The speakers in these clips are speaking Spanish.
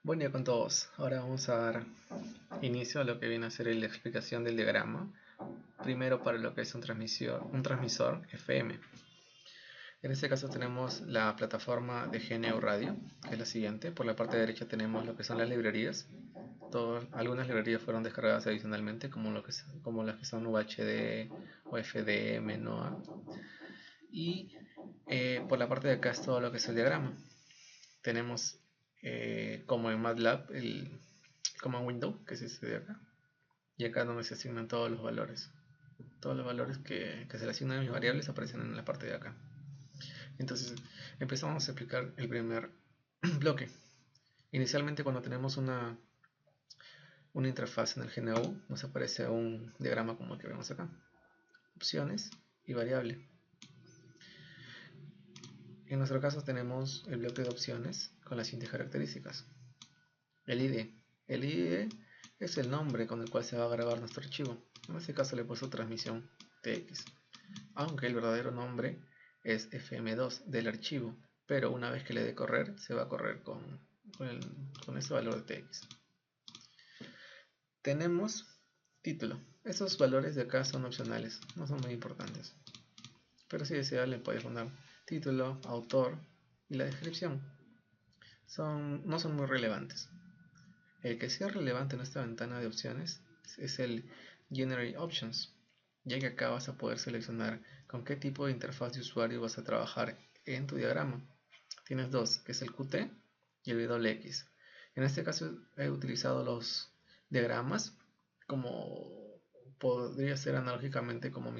Buen día con todos. Ahora vamos a dar inicio a lo que viene a ser la explicación del diagrama. Primero para lo que es un transmisor FM. En este caso tenemos la plataforma de GNU Radio, que es la siguiente. Por la parte derecha tenemos lo que son las librerías. Algunas librerías fueron descargadas adicionalmente, como las que son UHD o FDM, NOAA. Y por la parte de acá es todo lo que es el diagrama. Tenemos como en MATLAB el command window, que es este de acá, y acá donde se asignan todos los valores. Todos los valores que se le asignan a mis variables aparecen en la parte de acá. Entonces empezamos a explicar el primer bloque. Inicialmente, cuando tenemos una interfaz en el GNU, nos aparece un diagrama como el que vemos acá: opciones y variable. En nuestro caso tenemos el bloque de opciones con las siguientes características: el ID. El ID es el nombre con el cual se va a grabar nuestro archivo. En este caso le he puesto transmisión TX, aunque el verdadero nombre es FM2 del archivo, pero una vez que le dé correr, se va a correr con ese valor de TX. Tenemos título. Esos valores de acá son opcionales, no son muy importantes, pero si desea le puede poner título, autor y la descripción. No son muy relevantes. El que sí es relevante en esta ventana de opciones es el Generate Options, ya que acá vas a poder seleccionar con qué tipo de interfaz de usuario vas a trabajar en tu diagrama. Tienes dos, que es el Qt y el WX. En este caso he utilizado los diagramas como podría ser analógicamente como mi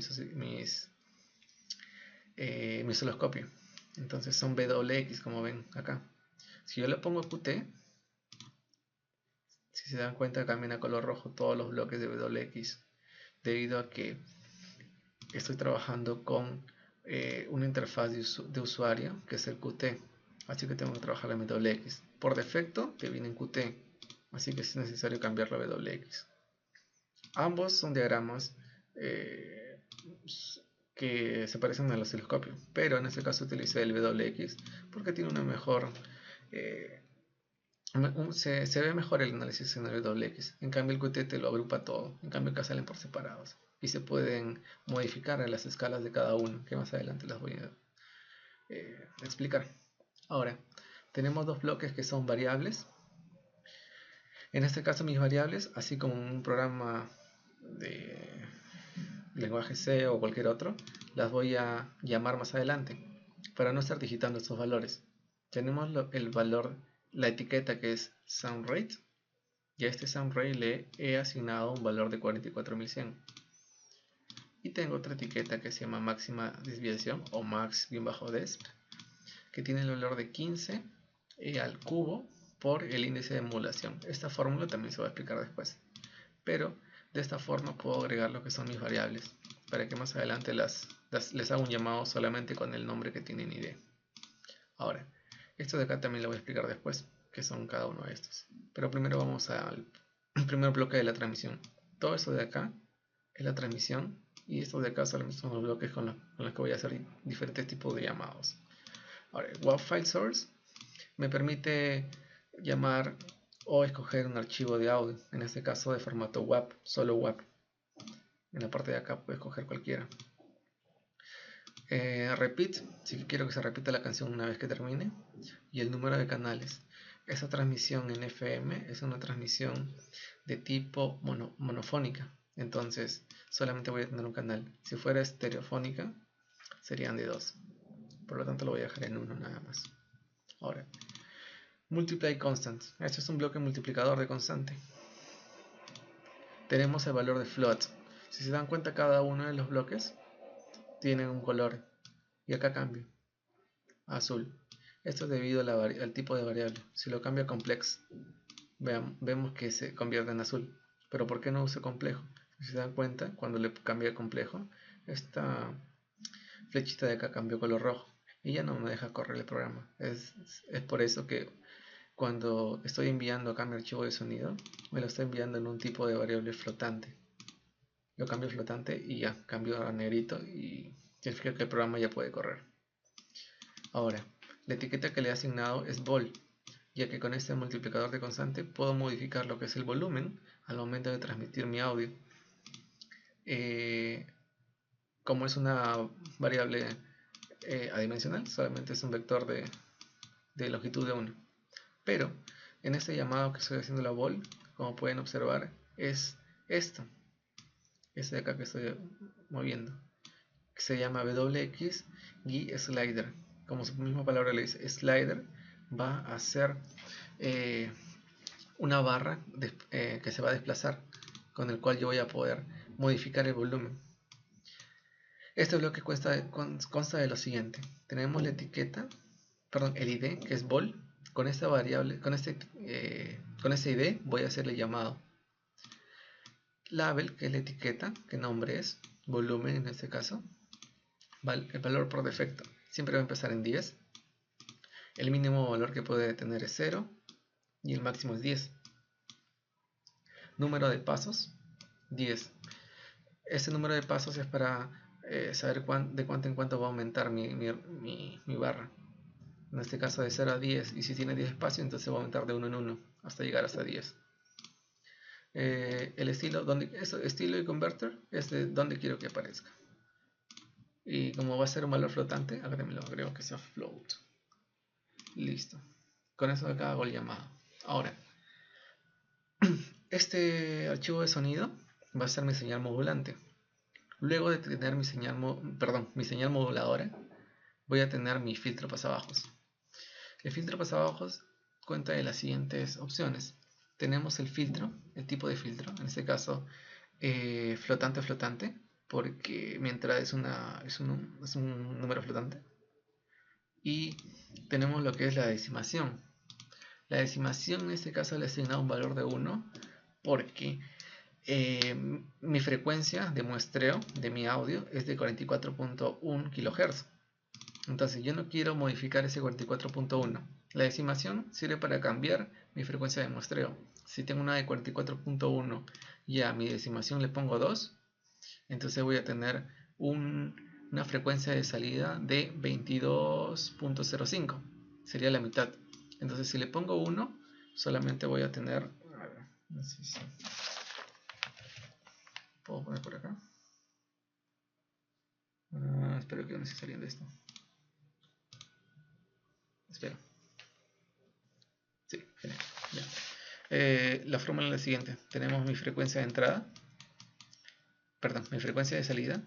osciloscopio. Entonces son WX, como ven acá. Si yo le pongo Qt, si se dan cuenta, cambian a color rojo todos los bloques de WX, debido a que estoy trabajando con una interfaz de usuario que es el Qt, así que tengo que trabajar en WX. Por defecto te viene en Qt, así que es necesario cambiarlo a WX. Ambos son diagramas que se parecen al osciloscopio, pero en este caso utilicé el WX porque tiene una mejor se ve mejor el análisis en el WX. En cambio el Qt te lo agrupa todo. En cambio acá salen por separados y se pueden modificar en las escalas de cada uno, que más adelante las voy a explicar. Ahora, tenemos dos bloques que son variables. En este caso mis variables, así como un programa de lenguaje C o cualquier otro, las voy a llamar más adelante para no estar digitando estos valores. Tenemos el valor, la etiqueta que es soundRate, y a este soundRate le he asignado un valor de 44100. Y tengo otra etiqueta que se llama máxima desviación o max-desp, que tiene el valor de 15 al cubo por el índice de emulación. Esta fórmula también se va a explicar después, pero de esta forma puedo agregar lo que son mis variables para que más adelante les haga un llamado solamente con el nombre que tienen ID. Ahora, esto de acá también lo voy a explicar después, que son cada uno de estos. Pero primero vamos al primer bloque de la transmisión. Todo eso de acá es la transmisión, y estos de acá son los bloques con los que voy a hacer diferentes tipos de llamados. Ahora, el WAV File Source me permite llamar o escoger un archivo de audio, en este caso de formato WAV, solo WAV. En la parte de acá puedo escoger cualquiera. Repeat, si quiero que se repita la canción una vez que termine. Y el número de canales. Esa transmisión en FM es una transmisión de tipo monofónica. Entonces solamente voy a tener un canal. Si fuera estereofónica serían de dos. Por lo tanto lo voy a dejar en uno nada más. Ahora, multiply constant. Este es un bloque multiplicador de constante. Tenemos el valor de float. Si se dan cuenta, cada uno de los bloques tiene un color. Y acá cambio azul. Esto es debido al tipo de variable. Si lo cambio a complex, vemos que se convierte en azul. Pero ¿por qué no uso complejo? Si se dan cuenta, cuando le cambié a complejo, esta flechita de acá cambió color rojo y ya no me deja correr el programa. Es por eso que cuando estoy enviando acá mi archivo de sonido, me lo está enviando en un tipo de variable flotante. Lo cambio a flotante y ya cambio a negrito, y significa que el programa ya puede correr. Ahora, la etiqueta que le he asignado es vol. ya que con este multiplicador de constante puedo modificar lo que es el volumen al momento de transmitir mi audio. Como es una variable adimensional, solamente es un vector de longitud de 1. Pero en este llamado que estoy haciendo la vol, como pueden observar, es esto. Este de acá que estoy moviendo. Que se llama WX GUI Slider. Como su misma palabra le dice, slider, va a ser una barra que se va a desplazar, con el cual yo voy a poder modificar el volumen. Este bloque consta de lo siguiente. Tenemos la etiqueta, perdón, el ID, que es vol. Con esta variable, con este ID voy a hacerle llamado. Label, que es la etiqueta, que nombre es, volumen en este caso. El valor por defecto siempre va a empezar en 10. El mínimo valor que puede tener es 0 y el máximo es 10. Número de pasos, 10. Este número de pasos es para saber de cuánto en cuánto va a aumentar mi barra. En este caso de 0 a 10, y si tiene 10 espacios, entonces va a aumentar de 1 en 1 hasta llegar hasta 10. El estilo, estilo y converter es de donde quiero que aparezca. Y como va a ser un valor flotante, acá también lo agrego que sea float. Listo. Con eso acá hago el llamado. Ahora, este archivo de sonido va a ser mi señal modulante. Luego de tener mi señal moduladora, voy a tener mi filtro pasabajos. El filtro pasabajos cuenta de las siguientes opciones. Tenemos el filtro, el tipo de filtro, en este caso flotante, porque mi entrada es un número flotante. Y tenemos lo que es la decimación. La decimación en este caso le he asignado un valor de 1 porque mi frecuencia de muestreo de mi audio es de 44.1 kHz. Entonces yo no quiero modificar ese 44.1. La decimación sirve para cambiar mi frecuencia de muestreo. Si tengo una de 44.1 y a mi decimación le pongo 2, entonces voy a tener una frecuencia de salida de 22.05. Sería la mitad. Entonces si le pongo 1, solamente voy a tener... A ver, no sé si puedo poner por acá. Espero que no esté saliendo esto. Espero. Sí, genial. La fórmula es la siguiente. Tenemos mi frecuencia de entrada. Perdón, mi frecuencia de salida.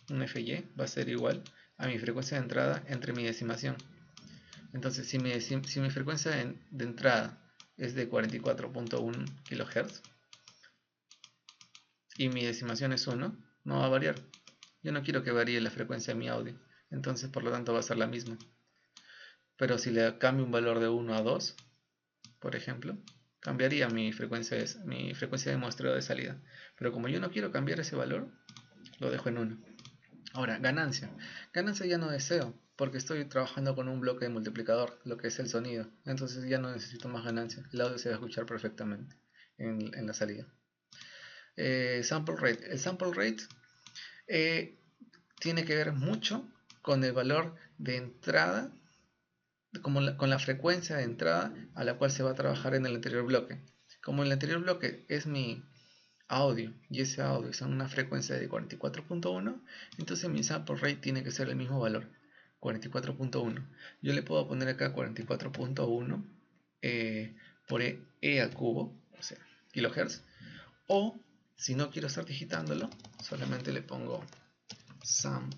Un FY va a ser igual a mi frecuencia de entrada entre mi decimación. Entonces, si mi frecuencia de entrada es de 44.1 kHz y mi decimación es 1, no va a variar. Yo no quiero que varíe la frecuencia de mi audio. Entonces, por lo tanto, va a ser la misma. Pero si le cambio un valor de 1 a 2, por ejemplo, cambiaría mi frecuencia de muestreo de salida. Pero como yo no quiero cambiar ese valor, lo dejo en 1. Ahora, ganancia. Ganancia ya no deseo, porque estoy trabajando con un bloque de multiplicador, lo que es el sonido. Entonces ya no necesito más ganancia. El audio se va a escuchar perfectamente en la salida. Sample rate. El sample rate tiene que ver mucho con el valor de entrada, con la frecuencia de entrada a la cual se va a trabajar en el anterior bloque. Como el anterior bloque es mi audio y ese audio es a una frecuencia de 44.1, entonces mi sample rate tiene que ser el mismo valor, 44.1. Yo le puedo poner acá 44.1 por e al cubo, o sea, kilohertz, o si no quiero estar digitándolo, solamente le pongo sum,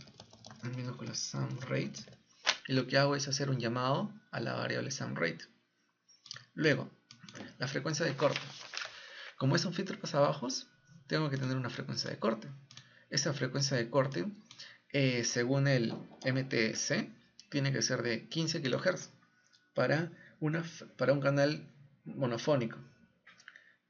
en minúsculas sum rate, y lo que hago es hacer un llamado a la variable sum rate. Luego, la frecuencia de corte. Como es un filtro pasabajos, tengo que tener una frecuencia de corte. Esa frecuencia de corte, según el MTC, tiene que ser de 15 kHz para un canal monofónico.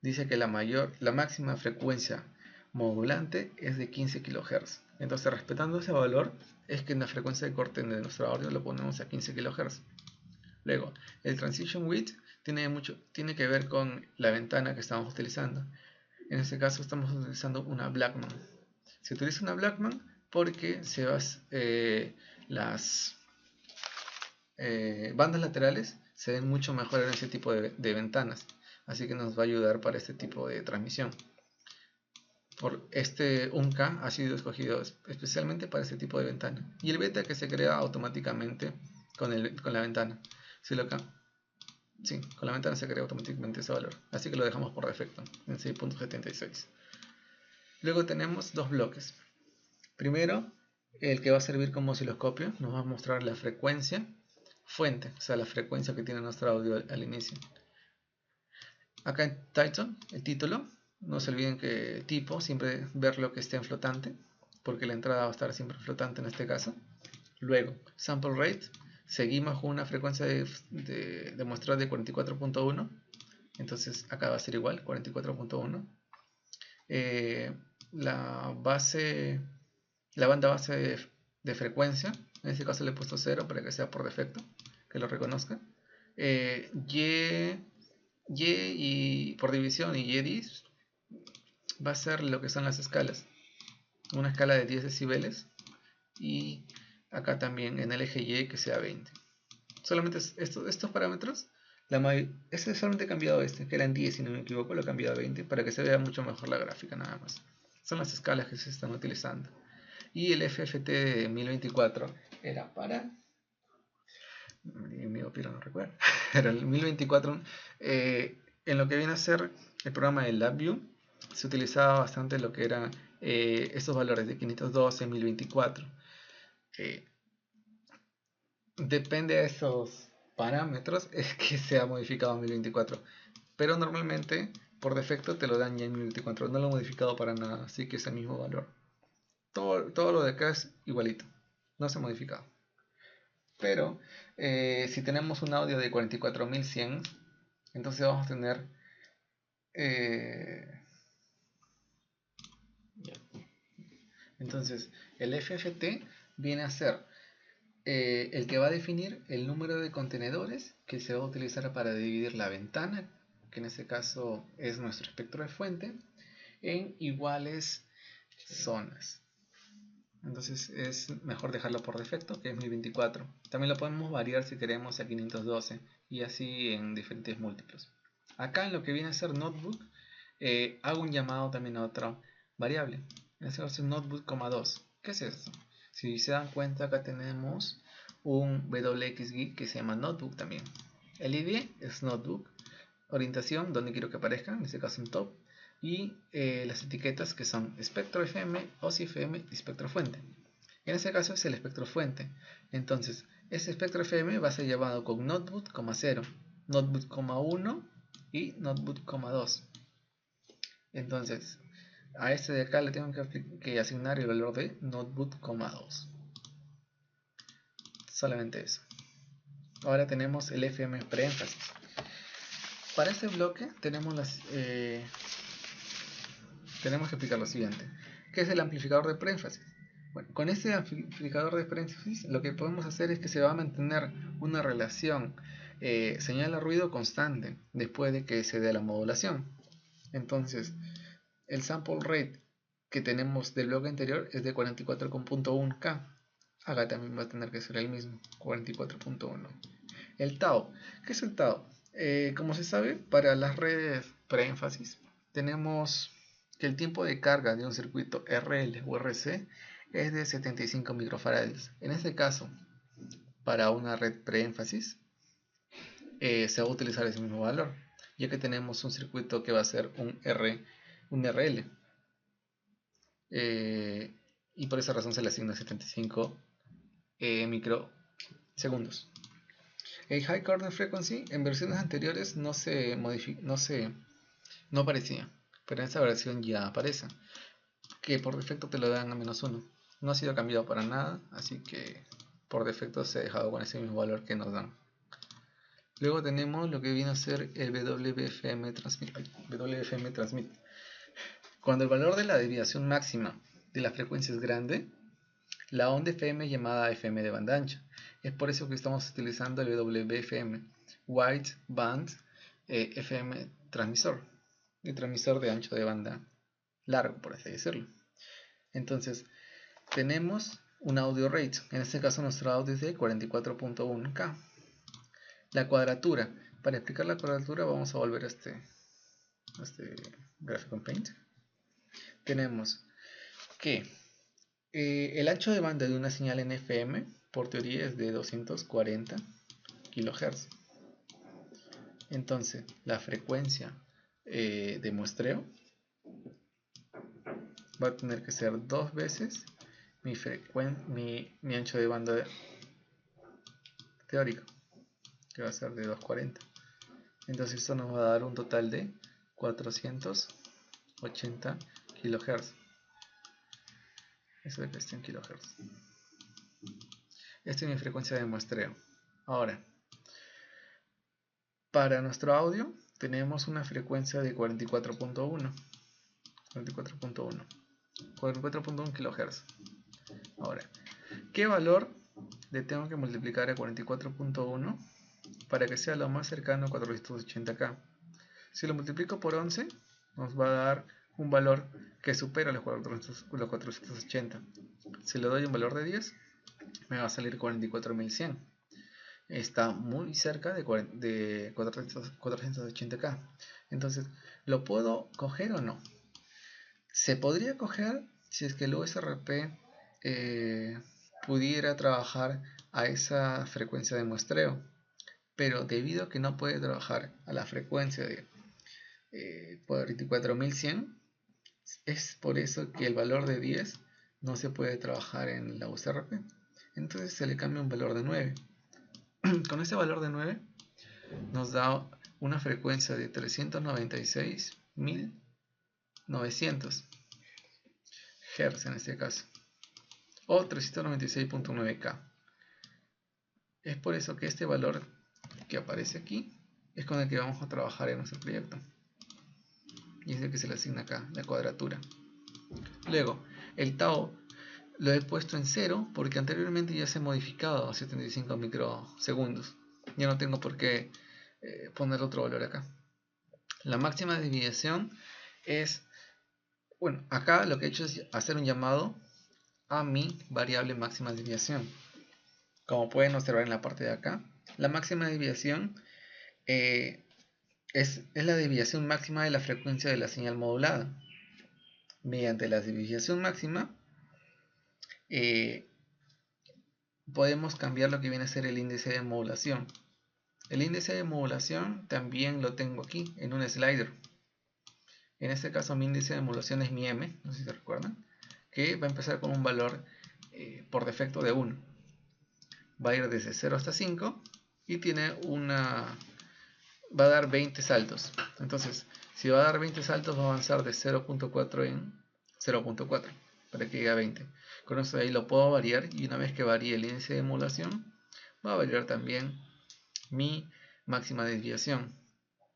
Dice que la máxima frecuencia modulante es de 15 kHz. Entonces, respetando ese valor, es que en la frecuencia de corte de nuestro audio lo ponemos a 15 kHz. Luego, el transition width tiene que ver con la ventana que estamos utilizando. En este caso estamos utilizando una Blackman. Se utiliza una Blackman porque las bandas laterales se ven mucho mejor en ese tipo de ventanas, así que nos va a ayudar para este tipo de transmisión. Por este 1K ha sido escogido especialmente para este tipo de ventana, y el beta que se crea automáticamente con la ventana. Si lo Sí, con la ventana se crea automáticamente ese valor, así que lo dejamos por defecto en 6.76. Luego tenemos dos bloques. Primero, el que va a servir como osciloscopio, nos va a mostrar la frecuencia fuente, o sea, la frecuencia que tiene nuestro audio al inicio. Acá en title, el título, no se olviden que tipo, siempre ver lo que esté en flotante, porque la entrada va a estar siempre flotante en este caso. Luego, sample rate, seguimos con una frecuencia de muestreo de 44.1, entonces acá va a ser igual, 44.1. La banda base de frecuencia, en este caso le he puesto 0 para que sea por defecto, que lo reconozca. Y por división y Y10 va a ser lo que son las escalas, una escala de 10 decibeles, y acá también en el eje Y que sea 20. Solamente estos parámetros, este solamente he cambiado que eran 10 si no me equivoco, lo he cambiado a 20 para que se vea mucho mejor la gráfica, nada más. Son las escalas que se están utilizando. Y el FFT de 1024 era para... Mi opinión no recuerdo. Era el 1024. En lo que viene a ser el programa de LabVIEW, se utilizaba bastante lo que eran estos valores de 512, 1024. Depende de esos parámetros es que se ha modificado en 1024. Pero normalmente, por defecto, te lo dan ya en 1024. No lo he modificado para nada, así que es el mismo valor. Todo lo de acá es igualito. No se ha modificado. Pero si tenemos un audio de 44100, entonces vamos a tener entonces el FFT viene a ser el que va a definir el número de contenedores que se va a utilizar para dividir la ventana, que en este caso es nuestro espectro de fuente, en iguales zonas. Entonces es mejor dejarlo por defecto, que es 1024. También lo podemos variar si queremos a 512 y así en diferentes múltiplos. Acá en lo que viene a ser notebook, hago un llamado también a otra variable. En este caso notebook,2. ¿Qué es esto? Si se dan cuenta, acá tenemos un WXGig que se llama notebook también. El ID es notebook, orientación donde quiero que aparezca, en este caso en top, y las etiquetas que son espectro FM, OSI FM y espectro fuente. En este caso es el espectro fuente. Entonces, ese espectro FM va a ser llevado con notebook,0, notebook,1 y notebook,2. Entonces, a este de acá le tengo que asignar el valor de notebook,2. Solamente eso. Ahora tenemos el FM preénfasis. Para este bloque tenemos que explicar lo siguiente. ¿Qué es el amplificador de preénfasis? Bueno, con este amplificador de preénfasis lo que podemos hacer es que se va a mantener una relación señal a ruido constante después de que se dé la modulación. Entonces, el sample rate que tenemos del bloque anterior es de 44.1K. Acá también va a tener que ser el mismo, 44.1. El tau. ¿Qué es el tau? Como se sabe, para las redes preénfasis tenemos que el tiempo de carga de un circuito RL o RC es de 75 microfarads. En este caso, para una red preénfasis, se va a utilizar ese mismo valor, ya que tenemos un circuito que va a ser un RL. Y por esa razón se le asigna 75 microsegundos. El High Corner Frequency en versiones anteriores no aparecía, pero en esta versión ya aparece, que por defecto te lo dan a -1. No ha sido cambiado para nada, así que por defecto se ha dejado con ese mismo valor que nos dan. Luego tenemos lo que viene a ser el WFM Transmit. Cuando el valor de la desviación máxima de la frecuencia es grande, la onda FM es llamada FM de banda ancha. Es por eso que estamos utilizando el WFM, Wide Band FM transmisor, el transmisor de ancho de banda largo, por así decirlo. Entonces, tenemos un audio rate. En este caso, nuestro audio es de 44.1K. La cuadratura. Para explicar la cuadratura vamos a volver a este gráfico en Paint. Tenemos que el ancho de banda de una señal en FM, por teoría, es de 240 kHz. Entonces, la frecuencia de muestreo va a tener que ser 2 veces mi ancho de banda teórico, que va a ser de 240. Entonces esto nos va a dar un total de 480 kHz. Eso de que esté en kHz. Esta es mi frecuencia de muestreo. Ahora, para nuestro audio tenemos una frecuencia de 44.1 kHz. Ahora, ¿qué valor le tengo que multiplicar a 44.1 para que sea lo más cercano a 480K? Si lo multiplico por 11, nos va a dar un valor que supera los 480. Si le doy un valor de 10, me va a salir 44.100. Está muy cerca de 480K. Entonces, ¿lo puedo coger o no? Se podría coger si es que el USRP pudiera trabajar a esa frecuencia de muestreo, pero debido a que no puede trabajar a la frecuencia de 44.100, es por eso que el valor de 10 no se puede trabajar en la USRP. Entonces se le cambia un valor de 9. Con ese valor de 9 nos da una frecuencia de 396.900 Hz en este caso, o 396.9K. Es por eso que este valor que aparece aquí es con el que vamos a trabajar en nuestro proyecto, y es el que se le asigna acá, la cuadratura. Luego, el tau lo he puesto en 0 porque anteriormente ya se ha modificado a 75 microsegundos. Ya no tengo por qué poner otro valor acá. La máxima desviación es, bueno, acá lo que he hecho es hacer un llamado a mi variable máxima desviación. Como pueden observar en la parte de acá, la máxima desviación es la desviación máxima de la frecuencia de la señal modulada. Mediante la desviación máxima podemos cambiar lo que viene a ser el índice de modulación. El índice de modulación también lo tengo aquí en un slider. En este caso mi índice de modulación es mi M, no sé si se recuerdan, que va a empezar con un valor por defecto de 1. Va a ir desde 0 hasta 5 y va a dar 20 saltos. Entonces, si va a dar 20 saltos, va a avanzar de 0.4 en 0.4 para que llegue a 20. Con eso ahí lo puedo variar, y una vez que varíe el índice de modulación, va a variar también mi máxima desviación.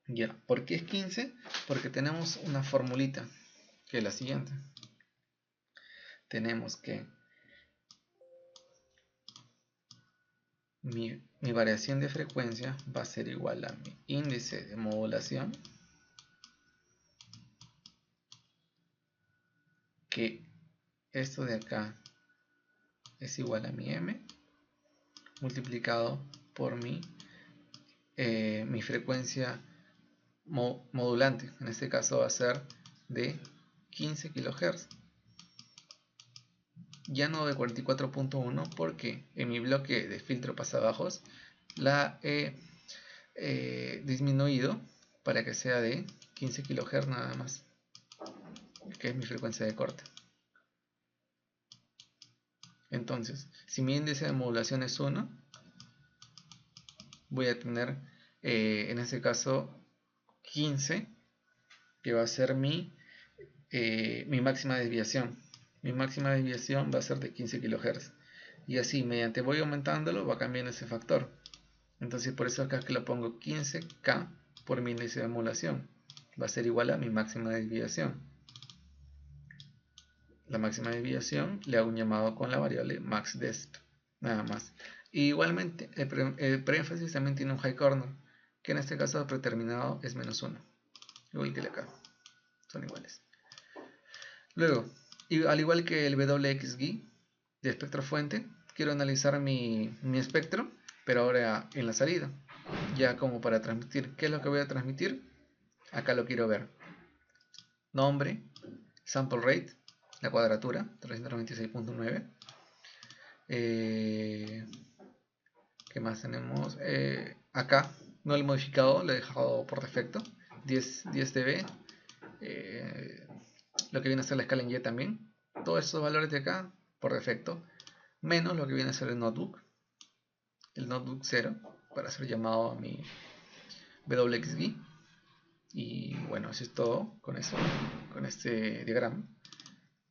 Ya, ¿por qué es 15? Porque tenemos una formulita que es la siguiente. Tenemos que mi variación de frecuencia va a ser igual a mi índice de modulación, que esto de acá es igual a mi M, multiplicado por mi frecuencia modulante. En este caso va a ser de 15 kHz. Ya no de 44.1 porque en mi bloque de filtro pasabajos la he disminuido para que sea de 15 kHz nada más, que es mi frecuencia de corte. Entonces, si mi índice de modulación es 1, voy a tener en este caso 15, que va a ser mi máxima desviación. Mi máxima desviación va a ser de 15 kHz. Y así, mediante voy aumentándolo, va cambiando ese factor. Entonces, por eso acá que lo pongo 15K por mi índice de modulación. Va a ser igual a mi máxima desviación. La máxima desviación le hago un llamado con la variable maxdesp. Nada más. Y igualmente, el preénfasis también tiene un high corner, que en este caso predeterminado es -1. Igual que el acá. Son iguales. Luego, al igual que el WXGui de espectro fuente, quiero analizar mi espectro, pero ahora en la salida. ya como para transmitir. ¿Qué es lo que voy a transmitir? Acá lo quiero ver. Nombre, sample rate, la cuadratura, 396.9. ¿Qué más tenemos? Acá no lo he modificado, lo he dejado por defecto. 10 dB. Lo que viene a ser la escala en Y también. Todos estos valores de acá por defecto. Menos lo que viene a ser el notebook 0, para ser llamado a mi WXG. Y bueno, eso es todo con eso, con este diagrama.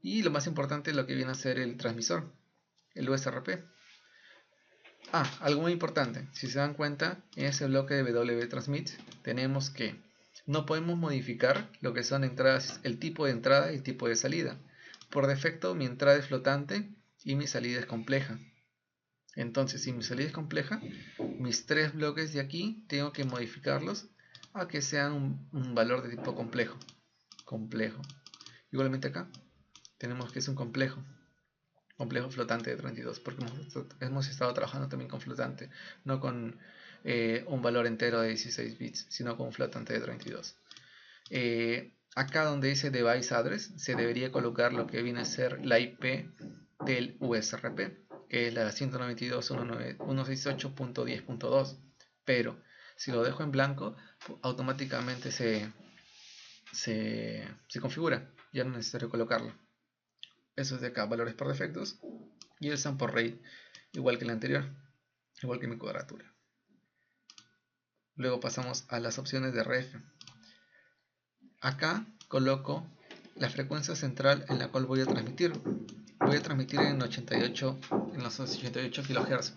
Y lo más importante, lo que viene a ser el transmisor, el USRP. Algo muy importante, si se dan cuenta, en ese bloque de WTransmit tenemos que no podemos modificar lo que son entradas, el tipo de entrada y el tipo de salida. Por defecto mi entrada es flotante y mi salida es compleja. Entonces, si mi salida es compleja, mis tres bloques de aquí tengo que modificarlos a que sean un valor de tipo complejo. Igualmente acá tenemos que es un complejo flotante de 32, porque hemos estado trabajando también con flotante, no con un valor entero de 16 bits, sino con un flotante de 32. Acá donde dice device address se debería colocar lo que viene a ser la IP del USRP, que es la 192.168.10.2, pero si lo dejo en blanco automáticamente se configura, ya no es necesario colocarlo. Eso es de acá, valores por defectos, y el sample rate igual que el anterior, igual que mi cuadratura. Luego pasamos a las opciones de RF. Acá coloco la frecuencia central en la cual voy a transmitir. Voy a transmitir en los 88 kHz.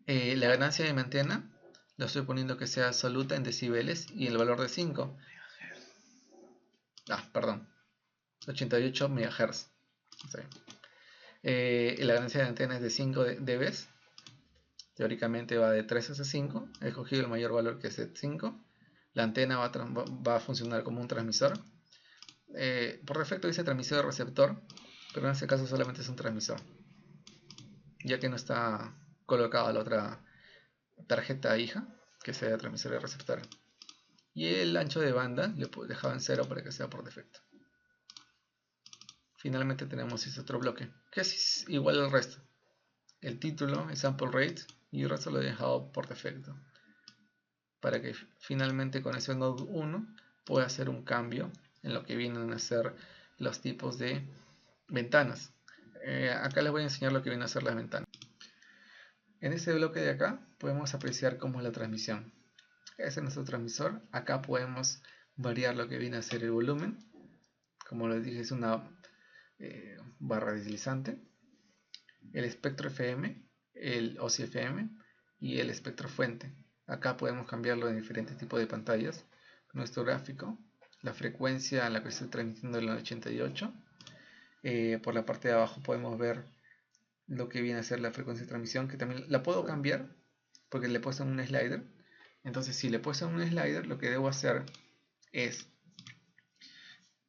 La ganancia de mi antena lo estoy poniendo que sea absoluta en decibeles y el valor de 5. Perdón, 88 MHz. La ganancia de antena es de 5 dB. Teóricamente va de 3 a 5. He escogido el mayor valor, que es de 5. La antena va a funcionar como un transmisor. Por defecto dice transmisor de receptor, pero en este caso solamente es un transmisor, ya que no está colocada la otra tarjeta hija que sea transmisor y receptor. Y el ancho de banda le he dejado en 0 para que sea por defecto. Finalmente tenemos este otro bloque, que es igual al resto. El título, el sample rate, y el resto lo he dejado por defecto, para que finalmente con ese node 1 pueda hacer un cambio en lo que vienen a ser los tipos de ventanas. Acá les voy a enseñar lo que vienen a ser las ventanas. En este bloque de acá podemos apreciar cómo es la transmisión. Este es nuestro transmisor. Acá podemos variar lo que viene a ser el volumen. Como les dije, es una barra deslizante. El espectro FM, el OSI FM y el espectro fuente. Acá podemos cambiarlo en diferentes tipos de pantallas. Nuestro gráfico, la frecuencia a la que estoy transmitiendo en el 88. Por la parte de abajo podemos ver lo que viene a ser la frecuencia de transmisión, que también la puedo cambiar porque le he puesto un slider. Entonces, si le he puesto un slider, lo que debo hacer es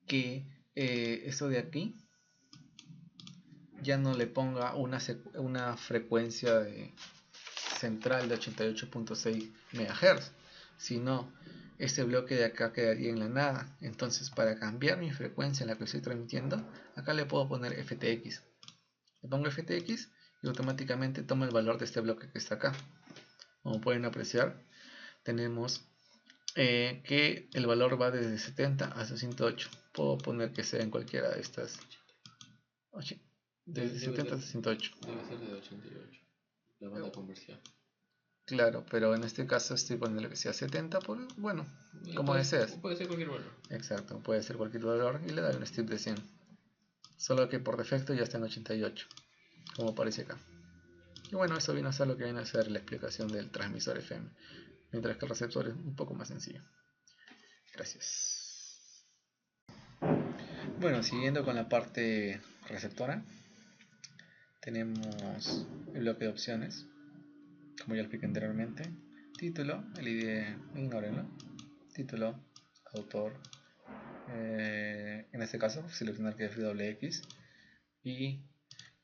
que esto de aquí ya no le ponga una frecuencia central de 88.6 MHz, sino este bloque de acá quedaría en la nada. Entonces, para cambiar mi frecuencia en la que estoy transmitiendo, acá le puedo poner FTX. Le pongo FTX y automáticamente toma el valor de este bloque que está acá. Como pueden apreciar, tenemos que el valor va desde 70 hasta 108. Puedo poner que sea en cualquiera de estas. Desde 70 hasta 108. Debe ser de 88, la banda conversión. Claro, pero en este caso estoy poniendo que sea 70 bueno, como deseas. Puede ser cualquier valor. Exacto, puede ser cualquier valor y le doy un strip de 100. Solo que por defecto ya está en 88, como aparece acá. Y bueno, eso viene a ser lo que viene a ser la explicación del transmisor FM, mientras que el receptor es un poco más sencillo. Gracias. Bueno, siguiendo con la parte receptora, tenemos el bloque de opciones, como ya expliqué anteriormente. Título, el ID, ignórenlo. Título, autor, en este caso seleccionar que es FWX, y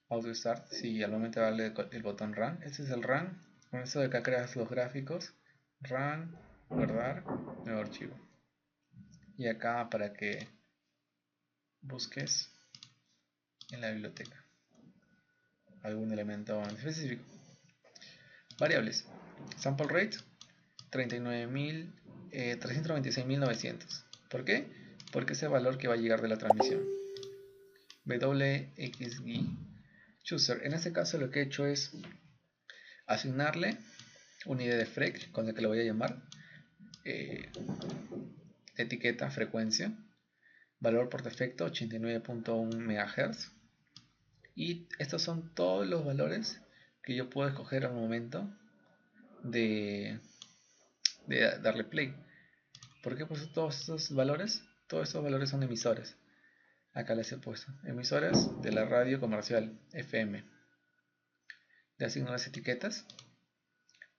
Auto Start, si al momento de darle el botón Run. Este es el Run Con esto de acá creas los gráficos, run, guardar, nuevo archivo. Y acá para que busques en la biblioteca algún elemento en específico. Variables. Sample rate 396.900. ¿Por qué? Porque es el valor que va a llegar de la transmisión. WXGI Chooser. En este caso lo que he hecho es asignarle una ID de frec con la que lo voy a llamar. Etiqueta frecuencia. Valor por defecto 89.1 MHz. Y estos son todos los valores que yo puedo escoger al momento de darle play. ¿Por qué puse todos estos valores? Todos estos valores son emisores. Acá les he puesto emisores de la radio comercial FM. Le asigno las etiquetas.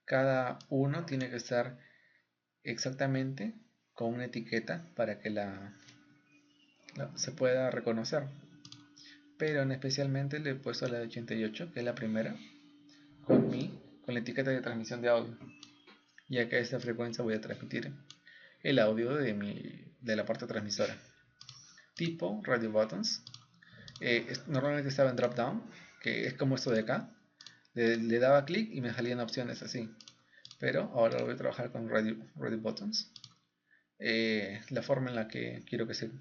Cada uno tiene que estar exactamente con una etiqueta para que se pueda reconocer. Pero especialmente le he puesto la de 88, que es la primera, con la etiqueta de transmisión de audio, ya que a esta frecuencia voy a transmitir el audio de la parte transmisora. Tipo radio buttons. Normalmente estaba en drop down, que es como esto de acá. Le daba clic y me salían opciones así, pero ahora lo voy a trabajar con radio buttons. La forma en la que quiero que se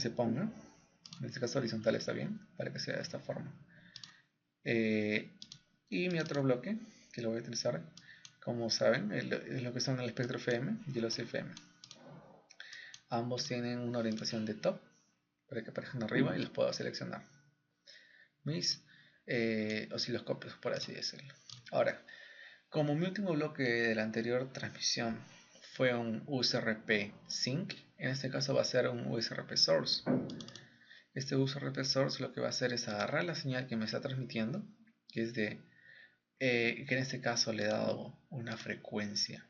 ponga, en este caso horizontal está bien, para que sea de esta forma. Y mi otro bloque que lo voy a utilizar, como saben, es lo que son el espectro FM y los FM. Ambos tienen una orientación de top para que aparezcan arriba y los puedo seleccionar. Mis osciloscopios, por así decirlo. Ahora, como mi último bloque de la anterior transmisión fue un USRP Sync, en este caso va a ser un USRP Source. Este USRP Source lo que va a hacer es agarrar la señal que me está transmitiendo, que es que en este caso le he dado una frecuencia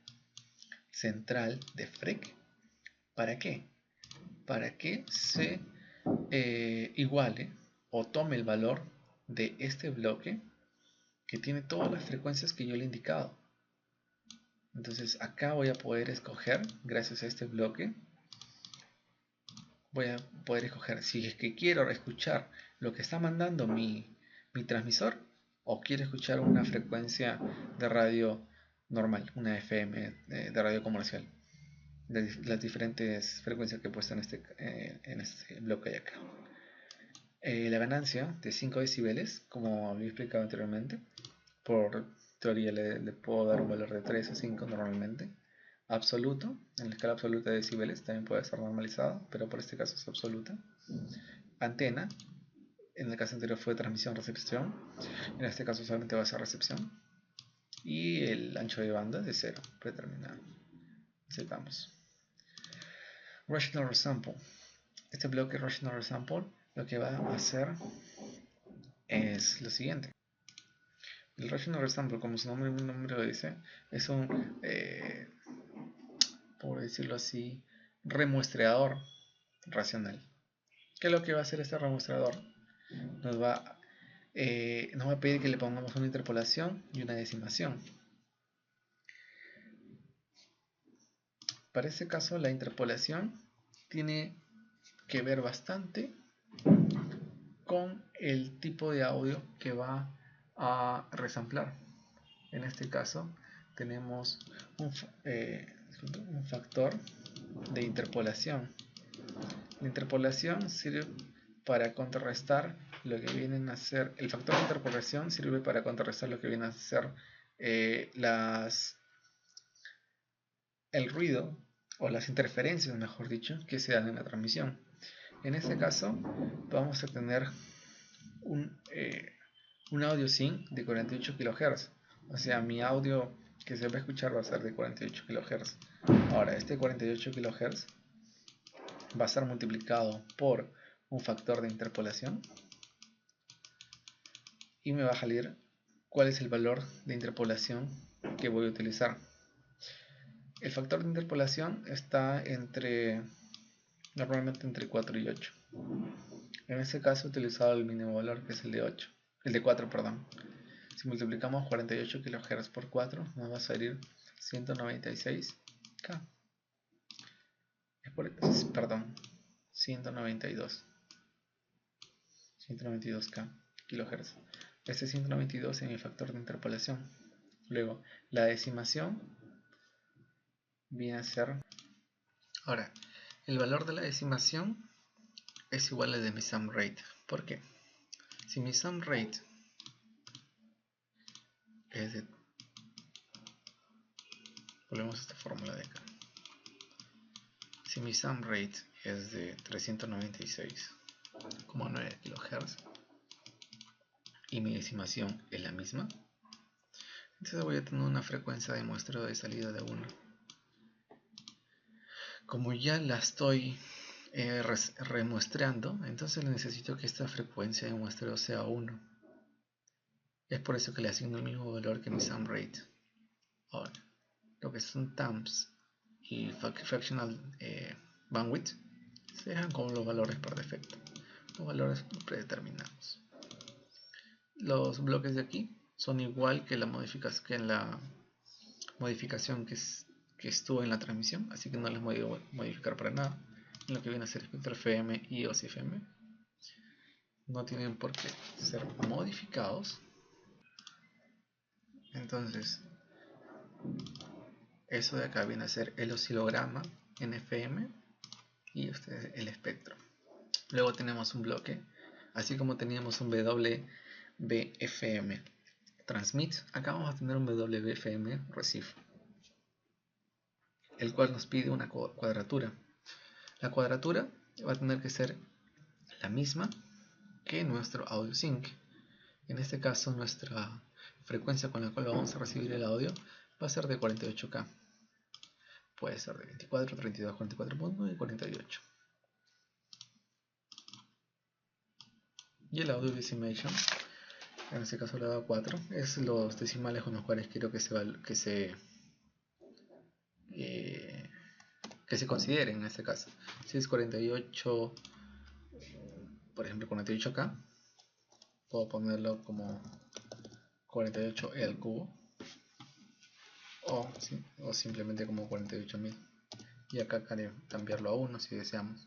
central de FREC. ¿Para qué? Para que se iguale o tome el valor de este bloque que tiene todas las frecuencias que yo le he indicado. Entonces acá voy a poder escoger, gracias a este bloque, voy a poder escoger si es que quiero escuchar lo que está mandando mi transmisor o quiero escuchar una frecuencia de radio normal, una FM de radio comercial, de las diferentes frecuencias que he puesto en este bloque de acá. La ganancia de 5 decibeles, como había explicado anteriormente, por teoría le puedo dar un valor de 3 o 5 normalmente. Absoluto, en la escala absoluta de decibeles, también puede ser normalizado, pero por este caso es absoluta. Antena, en el caso anterior fue transmisión-recepción, en este caso solamente va a ser recepción. Y el ancho de banda de 0, predeterminado. Aceptamos. Rational Resample. Este bloque Rational Resample lo que va a hacer es lo siguiente. El Rational Resample, como su nombre lo dice, es un, por decirlo así, remuestreador racional. ¿Qué es lo que va a hacer este remuestreador? Nos va a pedir que le pongamos una interpolación y una decimación. Para este caso, la interpolación tiene que ver bastante con el tipo de audio que va a resamplar. En este caso tenemos un factor de interpolación. La interpolación sirve para contrarrestar lo que vienen a ser, el factor de interpolación sirve para contrarrestar lo que vienen a ser el ruido o las interferencias, mejor dicho, que se dan en la transmisión. En este caso vamos a tener un audio sync de 48 kHz, o sea, mi audio que se va a escuchar va a ser de 48 kHz. Ahora, este 48 kHz va a ser multiplicado por un factor de interpolación y me va a salir cuál es el valor de interpolación que voy a utilizar. El factor de interpolación está normalmente entre 4 y 8. En este caso he utilizado el mínimo valor, que es el de 4, perdón. Si multiplicamos 48 kHz por 4, nos va a salir 196K. Perdón, 192K kHz. Este 192 es mi factor de interpolación. Luego, la decimación viene a ser... Ahora, el valor de la decimación es igual al de mi sum rate. ¿Por qué? Si mi sum rate es de... Volvemos a esta fórmula de acá. Si mi sum rate es de 396,9 kHz y mi decimación es la misma, entonces voy a tener una frecuencia de muestreo de salida de 1. Como ya la estoy remuestreando, entonces necesito que esta frecuencia de muestreo sea 1. Es por eso que le asigno el mismo valor que mi sum rate. Ahora, lo que son TAMPs y fractional bandwidth se dejan como los valores por defecto, los valores predeterminados. Los bloques de aquí son igual que la modificación que estuvo en la transmisión, así que no les voy a modificar para nada. En lo que viene a ser espectro FM y OSI-FM no tienen por qué ser modificados. Entonces, eso de acá viene a ser el oscilograma en FM y este es el espectro. Luego tenemos un bloque, así como teníamos un WBFM transmit, acá vamos a tener un WBFM receive, el cual nos pide una cuadratura. La cuadratura va a tener que ser la misma que nuestro audio sync. En este caso, nuestra frecuencia con la cual vamos a recibir el audio va a ser de 48K. Puede ser de 24, 32, 44.9 y 48. Y el audio decimation, en este caso le he dado 4, es los decimales con los cuales quiero que se consideren en este caso. Si es 48, por ejemplo 48K, puedo ponerlo como 48e al cubo o simplemente como 48.000, y acá cambiarlo a 1 si deseamos.